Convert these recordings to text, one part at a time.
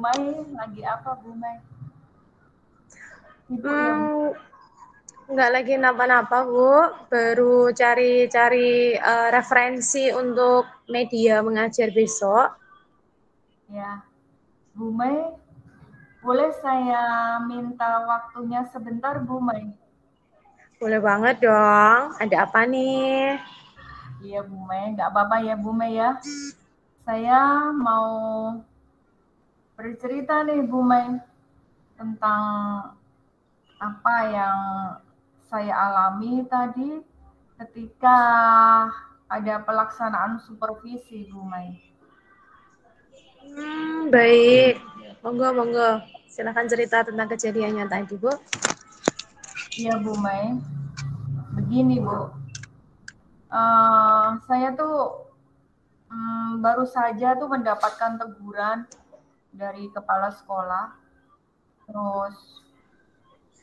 Mai lagi apa Bu Mai? Sibuk ya Bu? Nggak lagi napa-napa, Bu. Baru cari-cari referensi untuk media mengajar besok. Ya, Bu Mai, boleh saya minta waktunya sebentar Bu Mai? Boleh banget dong. Ada apa nih? Iya Bu Mai, nggak apa-apa ya Bu Mai ya. Saya mau bercerita nih Bu Mai tentang apa yang saya alami tadi ketika ada pelaksanaan supervisi Bu Mai. Baik. Monggo, monggo. Silahkan cerita tentang kejadiannya tadi, Bu. Iya Bu Mai, begini Bu, saya tuh baru saja tuh mendapatkan teguran dari kepala sekolah. Terus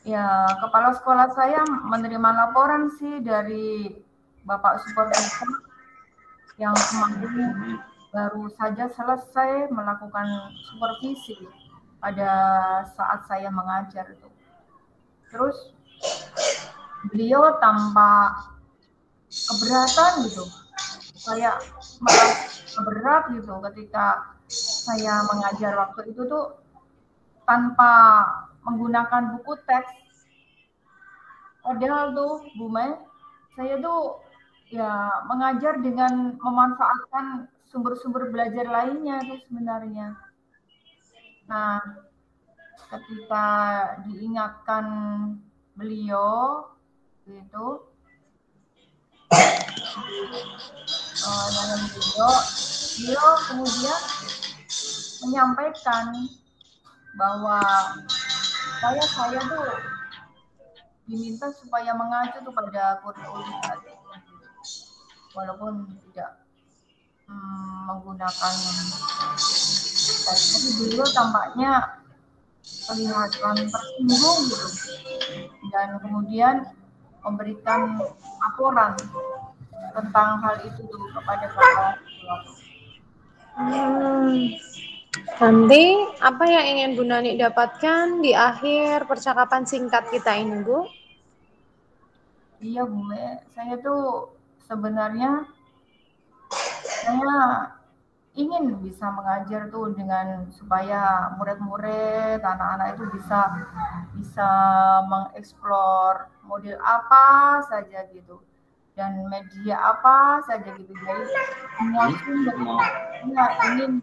ya kepala sekolah saya menerima laporan sih dari Bapak Supervisor yang kemarin baru saja selesai melakukan supervisi pada saat saya mengajar itu. Terus beliau tanpa keberatan gitu, saya merasa berat gitu ketika saya mengajar waktu itu tuh tanpa menggunakan buku teks. Padahal tuh Bu Mai, saya tuh ya mengajar dengan memanfaatkan sumber-sumber belajar lainnya tuh sebenarnya. Nah, ketika diingatkan beliau gitu, beliau kemudian menyampaikan bahwa saya tuh diminta supaya mengacu kepada kurikulum saat ini, walaupun tidak menggunakan teks, tapi beliau tampaknya kelihatan tersinggung gitu, dan kemudian memberikan laporan tentang hal itu tuh kepada kepala sekolah. Nanti apa yang ingin Bu Nani dapatkan di akhir percakapan singkat kita ini, Bu? Iya Bu Me, saya tuh sebenarnya saya ingin bisa mengajar tuh dengan supaya murid-murid, anak-anak itu bisa bisa mengeksplor model apa saja gitu dan media apa saja gitu. Jadi semua sumber saya ingin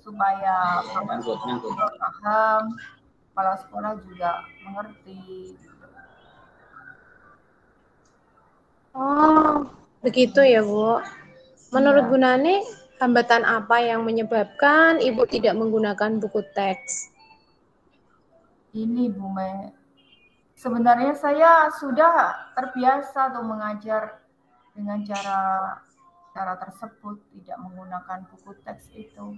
supaya Bapak Supervisor paham, kepala sekolah juga mengerti. Oh, begitu ya, Bu. Menurut Iya, Bu Nani, hambatan apa yang menyebabkan Ibu tidak menggunakan buku teks? ini Bu Me. Sebenarnya saya sudah terbiasa tuh mengajar dengan cara tersebut, tidak menggunakan buku teks itu.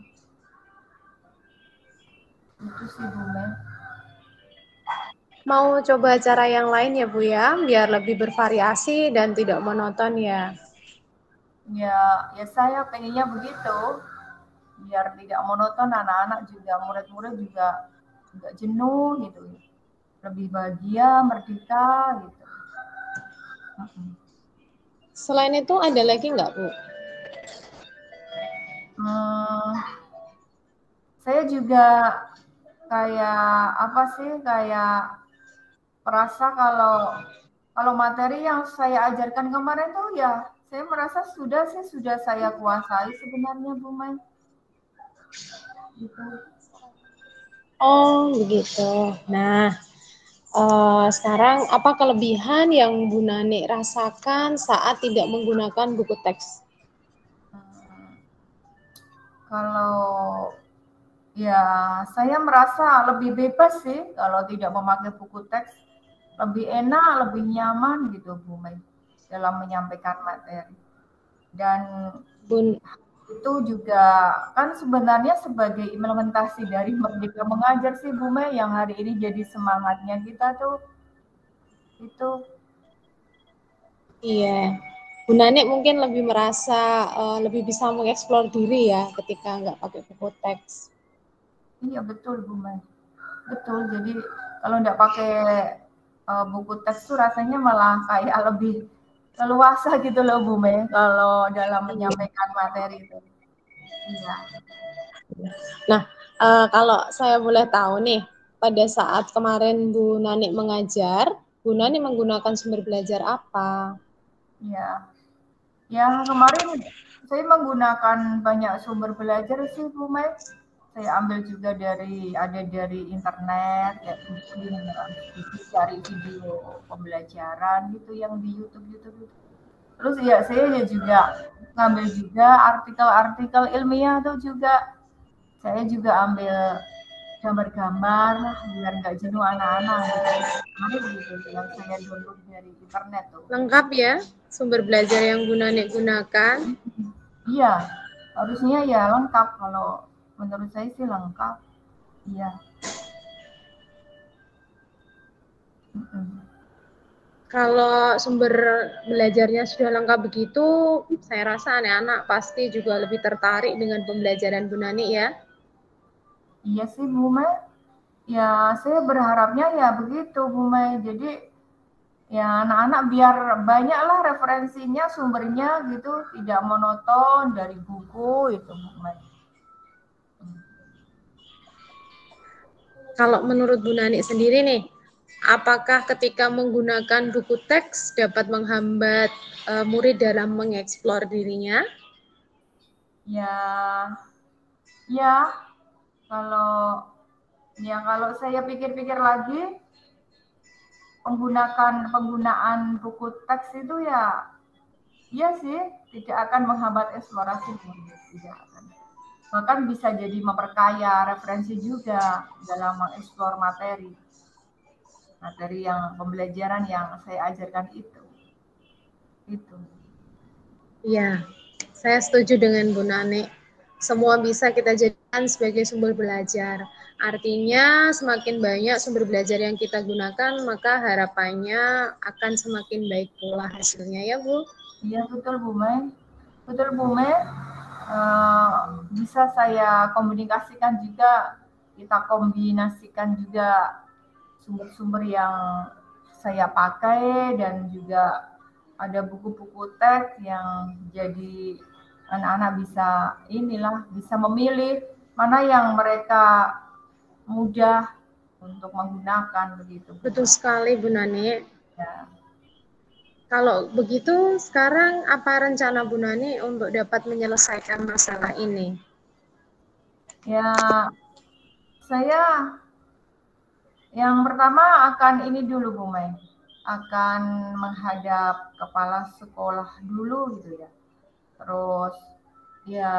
Itu sih Bu Me. Mau coba cara yang lain ya, Bu ya, biar lebih bervariasi dan tidak monoton ya. Ya saya pengennya begitu, biar tidak monoton, anak-anak juga, murid-murid juga nggak jenuh gitu, lebih bahagia, merdeka gitu. Selain itu ada lagi nggak, Bu? Saya juga kayak apa sih, kayak merasa kalau materi yang saya ajarkan kemarin tuh ya saya merasa sudah saya kuasai sebenarnya Bu Mai. Gitu. Oh, begitu. Nah, sekarang apa kelebihan yang Bu Nani rasakan saat tidak menggunakan buku teks? Kalau ya saya merasa lebih bebas sih kalau tidak memakai buku teks, lebih enak, lebih nyaman gitu Bu Mai dalam menyampaikan materi. Dan Bun, itu juga kan sebenarnya sebagai implementasi dari Merdeka Mengajar sih Bu Mai yang hari ini jadi semangatnya kita tuh itu. iya. Bu Nani mungkin lebih merasa lebih bisa mengeksplor diri ya ketika nggak pakai buku teks. Iya betul Bu Mai. Betul. Jadi kalau nggak pakai buku teks tuh rasanya malah kayak lebih leluasa gitu loh Bu Mai kalau dalam menyampaikan materi itu. Iya. Nah, kalau saya boleh tahu nih, pada saat kemarin Bu Nani mengajar, Bu Nani menggunakan sumber belajar apa? Iya. Yang kemarin saya menggunakan banyak sumber belajar sih Bu Mai. Saya ambil juga dari internet, ya, cari video pembelajaran gitu yang di YouTube gitu. Terus ya saya juga ngambil juga artikel-artikel ilmiah tuh juga. Saya juga ambil gambar-gambar lah biar nggak jenuh anak-anak gitu. Menarik gitu yang saya download dari internet tuh. Lengkap ya sumber belajar yang Bu Nani gunakan? Iya, harusnya ya lengkap kalau menurut saya sih lengkap. Iya. Kalau sumber belajarnya sudah lengkap begitu, saya rasa anak-anak pasti juga lebih tertarik dengan pembelajaran Bu Nani ya. Iya sih Bu Mai. Ya saya berharapnya ya begitu Bu Mai. Jadi ya anak-anak biar banyaklah referensinya, sumbernya gitu, tidak monoton dari buku itu Bu Mai. Kalau menurut Bu Nani sendiri nih, apakah ketika menggunakan buku teks dapat menghambat murid dalam mengeksplor dirinya? Ya, ya kalau kalau saya pikir-pikir lagi, penggunaan buku teks itu ya, iya sih, tidak akan menghambat eksplorasi murid, tidak akan. Bahkan bisa jadi memperkaya referensi juga dalam mengeksplor materi yang pembelajaran yang saya ajarkan itu. Itu. Ya, saya setuju dengan Bu Nani. Semua bisa kita jadikan sebagai sumber belajar. Artinya semakin banyak sumber belajar yang kita gunakan, maka harapannya akan semakin baik pula hasilnya ya Bu. Iya betul Bu Mai. Betul Bu Mai. Bisa saya komunikasikan juga, kita kombinasikan juga sumber-sumber yang saya pakai dan juga ada buku-buku teks yang jadi anak-anak bisa memilih mana yang mereka mudah untuk menggunakan begitu. Betul sekali Bu Nani. Ya. Kalau begitu sekarang apa rencana Bu Nani untuk dapat menyelesaikan masalah ini? Ya, saya yang pertama akan ini dulu Bu Mai, akan menghadap kepala sekolah dulu gitu ya. Terus ya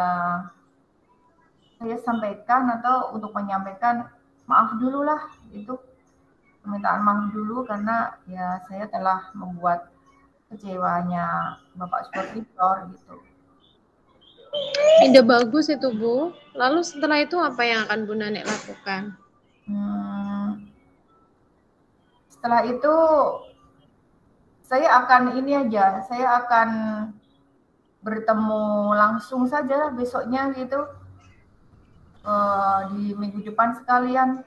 saya sampaikan atau untuk menyampaikan maaf dulu lah, itu permintaan maaf dulu karena ya saya telah membuat kecewanya Bapak Supervisor gitu. Ide bagus itu Bu. Lalu setelah itu apa yang akan Bu Nani lakukan? Setelah itu saya akan bertemu langsung saja besoknya gitu, di minggu depan sekalian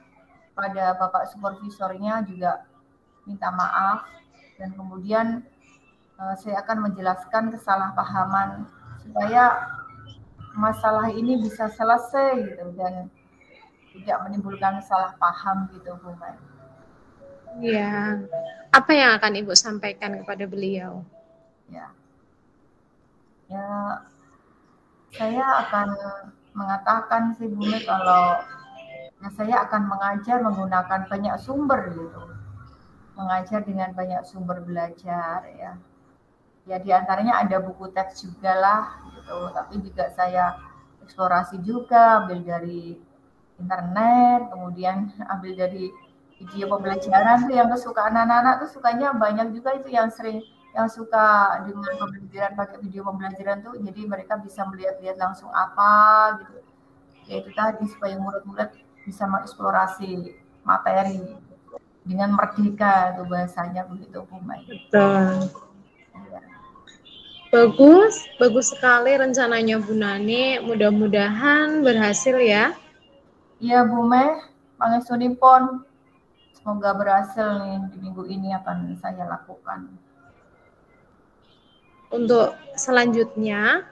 pada Bapak Supervisornya juga minta maaf dan kemudian saya akan menjelaskan kesalahpahaman supaya masalah ini bisa selesai gitu dan tidak menimbulkan salah paham gitu Bu Mai. Ya, apa yang akan Ibu sampaikan kepada beliau? Ya, saya akan mengatakan sih Bu Mai kalau saya akan mengajar menggunakan banyak sumber gitu, mengajar dengan banyak sumber belajar ya. Ya diantaranya ada buku teks juga lah gitu, tapi juga saya eksplorasi juga, ambil dari internet, kemudian ambil dari video pembelajaran tuh yang kesukaan anak-anak tuh sukanya banyak juga itu yang suka dengan pembelajaran pakai video pembelajaran tuh, jadi mereka bisa melihat-lihat langsung apa gitu. Ya itu tadi supaya murid-murid bisa mengeksplorasi materi dengan merdeka itu bahasanya begitu Bu Mai. Betul. Ya. Bagus sekali rencananya Bu Nani. Mudah-mudahan berhasil ya. Iya Bu Meh, pangestunipun. Semoga berhasil nih di minggu ini akan saya lakukan. Untuk selanjutnya,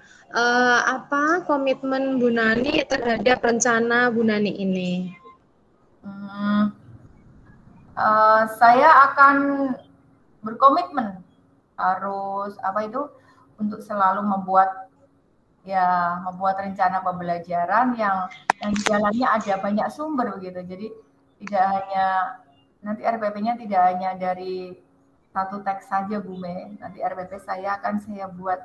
apa komitmen Bu Nani terhadap rencana Bu Nani ini? Saya akan berkomitmen harus untuk selalu membuat rencana pembelajaran yang di dalamnya ada banyak sumber begitu. Jadi tidak hanya nanti RPP-nya tidak hanya dari satu teks saja Bu Me. Nanti RPP saya buat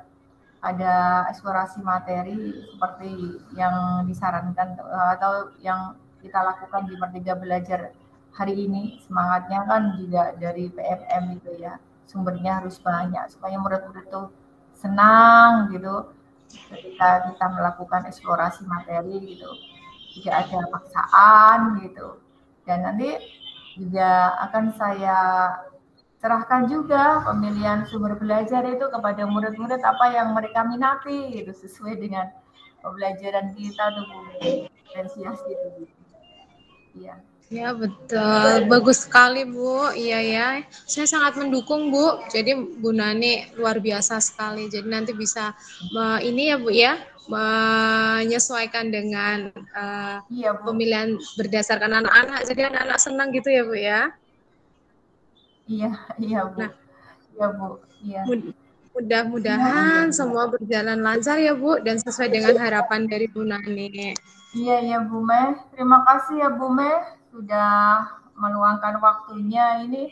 ada eksplorasi materi seperti yang disarankan atau yang kita lakukan di Merdeka Belajar hari ini. Semangatnya kan juga dari PMM gitu ya. Sumbernya harus banyak supaya murid-murid itu senang gitu ketika kita melakukan eksplorasi materi gitu, tidak ada paksaan gitu. Dan nanti juga akan saya serahkan juga pemilihan sumber belajar itu kepada murid-murid apa yang mereka minati gitu, sesuai dengan pembelajaran kita tuh Bu, diferensiasi itu Bu. Iya. Ya betul, bagus sekali Bu. Iya ya, saya sangat mendukung Bu. Jadi Bu Nani luar biasa sekali. Jadi nanti bisa ini ya Bu ya, menyesuaikan dengan Iya, Bu. pemilihan berdasarkan anak-anak. Jadi anak-anak senang gitu ya Bu ya. Iya, iya Bu. Nah, iya Bu. Iya. Mudah-mudahan semua berjalan lancar ya Bu dan sesuai dengan harapan dari Bu Nani. Iya ya Bu Meh, terima kasih ya Bu Meh sudah meluangkan waktunya ini.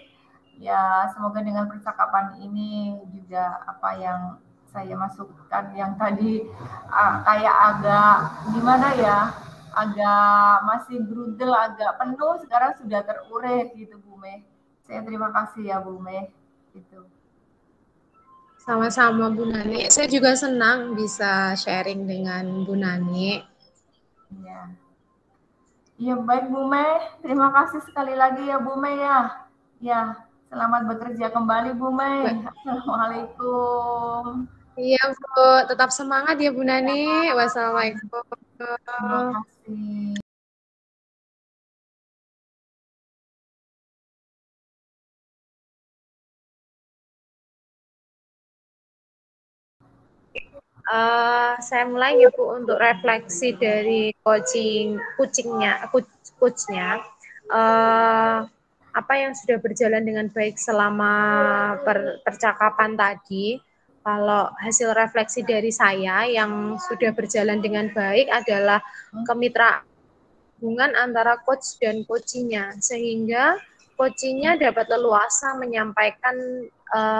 Ya semoga dengan percakapan ini juga apa yang saya masukkan yang tadi kayak agak gimana ya, agak masih beruntul, agak penuh, sekarang sudah terurai gitu Bu Meh. Saya terima kasih ya Bu Meh. Gitu. Sama-sama Bu Nani. Saya juga senang bisa sharing dengan Bu Nani. Iya. Iya baik Bu Mei, terima kasih sekali lagi ya Bu Mei ya. Ya, selamat bekerja kembali Bu Mei. Assalamualaikum. Iya Bu, tetap semangat ya Bu Nani. Wassalamualaikum. Terima kasih. Saya mulai ya Bu untuk refleksi dari coachnya. Apa yang sudah berjalan dengan baik selama percakapan tadi. Kalau hasil refleksi dari saya yang sudah berjalan dengan baik adalah kemitraan hubungan antara coach dan coachingnya, sehingga coachingnya dapat leluasa menyampaikan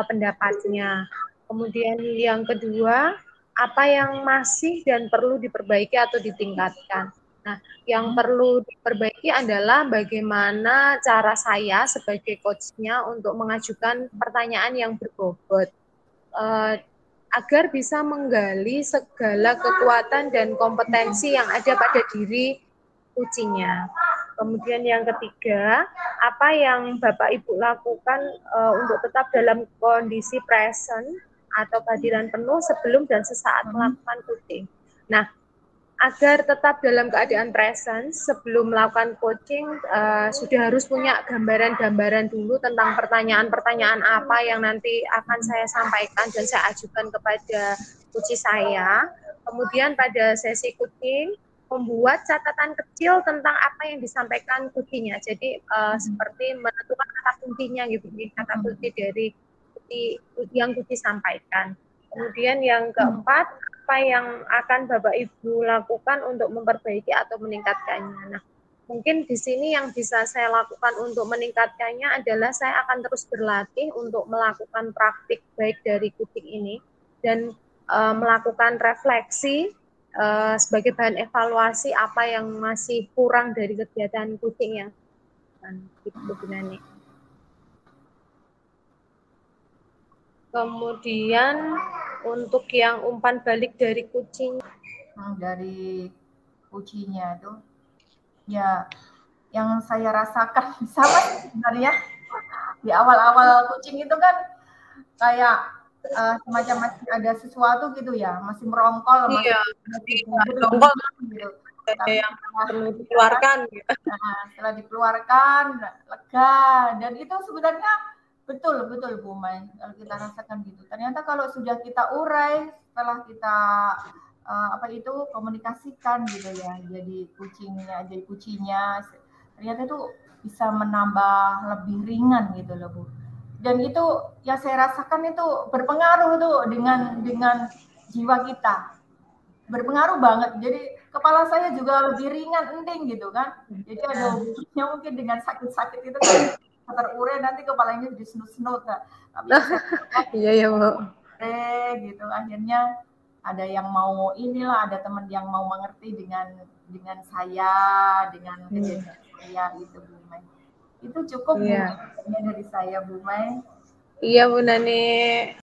pendapatnya. Kemudian yang kedua, apa yang masih dan perlu diperbaiki atau ditingkatkan. Nah, yang perlu diperbaiki adalah bagaimana cara saya sebagai coachnya untuk mengajukan pertanyaan yang berbobot, agar bisa menggali segala kekuatan dan kompetensi yang ada pada diri coachingnya. Kemudian yang ketiga, apa yang Bapak Ibu lakukan untuk tetap dalam kondisi present atau kehadiran penuh sebelum dan sesaat melakukan coaching. Nah, agar tetap dalam keadaan present sebelum melakukan coaching, sudah harus punya gambaran-gambaran dulu tentang pertanyaan-pertanyaan apa yang nanti akan saya sampaikan dan saya ajukan kepada coach saya. Kemudian pada sesi coaching, membuat catatan kecil tentang apa yang disampaikan coachingnya. Jadi seperti menentukan kata kuncinya gitu, kata kunci dari yang coach sampaikan. Kemudian yang keempat, apa yang akan Bapak Ibu lakukan untuk memperbaiki atau meningkatkannya. Nah, mungkin di sini yang bisa saya lakukan untuk meningkatkannya adalah saya akan terus berlatih untuk melakukan praktik baik dari coaching ini dan melakukan refleksi sebagai bahan evaluasi apa yang masih kurang dari kegiatan coaching yang itu gunanya. Kemudian untuk yang umpan balik dari kucing. Dari kucingnya itu, ya yang saya rasakan sama sebenarnya di awal-awal kucing itu kan kayak semacam masih ada sesuatu gitu ya, masih merongkol, masih merongkol gitu. tapi yang perlu dikeluarkan gitu. Setelah dikeluarkan lega, dan itu sebenarnya betul Bu Mai kalau kita rasakan gitu. Ternyata kalau sudah kita urai, setelah kita komunikasikan gitu ya, jadi kucinya, ternyata itu bisa menambah lebih ringan gitu loh Bu. Dan itu yang saya rasakan itu berpengaruh tuh dengan jiwa kita, berpengaruh banget. Jadi kepala saya juga lebih ringan, ending gitu kan. Jadi ada hubungannya mungkin dengan sakit-sakit itu kan terurai, nanti kepalanya jadi senut-senut. Tapi iya ya Bu. Gitu akhirnya ada yang mau inilah, ada teman yang mau mengerti dengan saya, dengan kejadian saya gitu Bu Mai. Itu cukup Bu dari saya Bu Mai. Iya Bu Nani.